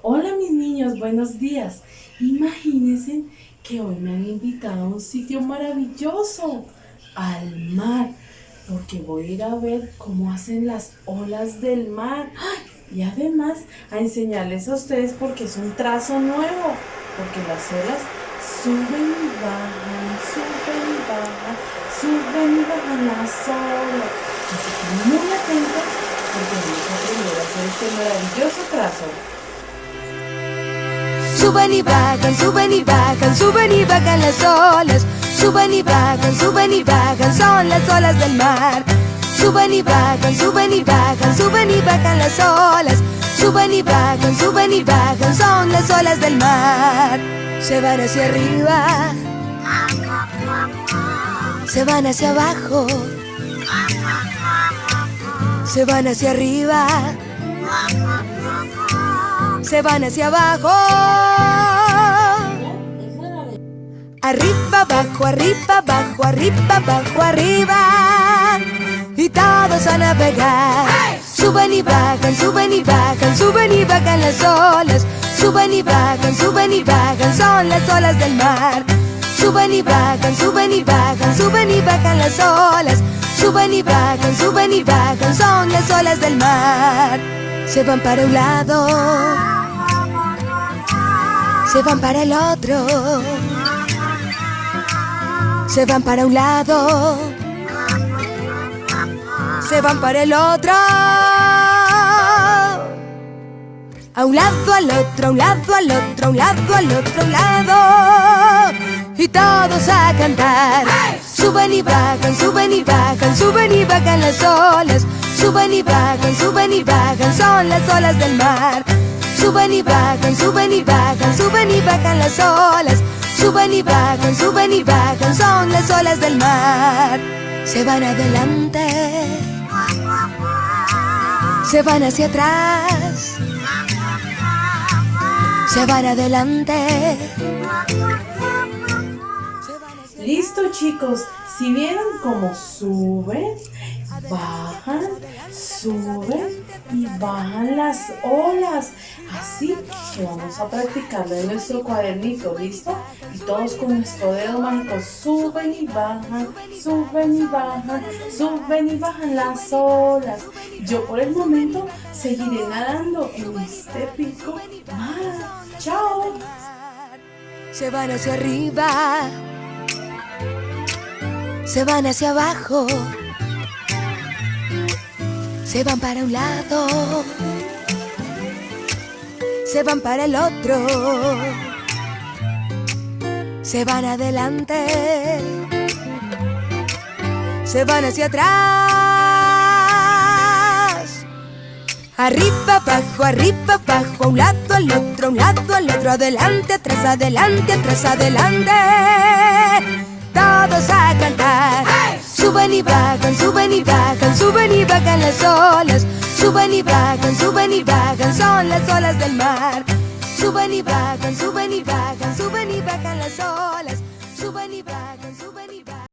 Hola mis niños, buenos días. Imagínense que hoy me han invitado a un sitio maravilloso, al mar, porque voy a ir a ver cómo hacen las olas del mar. ¡Ay! Y además a enseñarles a ustedes porque es un trazo nuevo, porque las olas suben y bajan, suben y bajan, suben y bajan las olas. Así que muy atentos porque vamos a aprender a hacer este maravilloso trazo. Suben y bajan, suben y bajan, suben y bajan las olas. Suben y bajan, suben y bajan, son las olas del mar. Suben y bajan, suben y bajan, suben y bajan las olas. Suben y bajan, suben y bajan, son las olas del mar. Se van hacia arriba, se van hacia abajo, se van hacia arriba, se van hacia abajo. Arriba, abajo, arriba, abajo, arriba, abajo, arriba. Y todos a navegar. Suben y bajan, suben y bajan, suben y bajan las olas. Suben y bajan, suben y bajan, son las olas del mar. Suben y bajan, suben y bajan, suben y bajan las olas. Suben y bajan, suben y bajan, son las olas del mar. Se van para un lado, se van para el otro, se van para un lado, se van para el otro. A un lado, al otro, a un lado, al otro, a un lado, al otro, a un lado. Y todos a cantar. Suben y bajan, suben y bajan, suben y bajan las olas. Suben y bajan, suben y bajan, son las olas del mar. Suben y bajan, suben y bajan, suben y bajan las olas. Suben y bajan, suben y bajan, son las olas del mar. Se van adelante, se van hacia atrás, se van adelante. Listo chicos, si vieron cómo suben, bajan, suben y bajan las olas. Así que vamos a practicarlo en nuestro cuadernito, ¿listo? Y todos con nuestro dedo mágico suben y bajan, suben y bajan, suben y bajan las olas. Yo por el momento seguiré nadando en este rico mar. ¡Chao! Se van hacia arriba, se van hacia abajo, se van para un lado, se van para el otro, se van adelante, se van hacia atrás. Arriba, abajo, arriba, abajo, a un lado, al otro, a un lado, al otro, adelante, atrás, adelante, atrás, adelante. Todos a cantar. Suben y bajan, suben y bajan, suben y bajan las olas. Suben y bajan, suben y bajan, son las olas del mar. Suben y bajan, suben y bajan, suben y bajan las olas. Suben y bajan, suben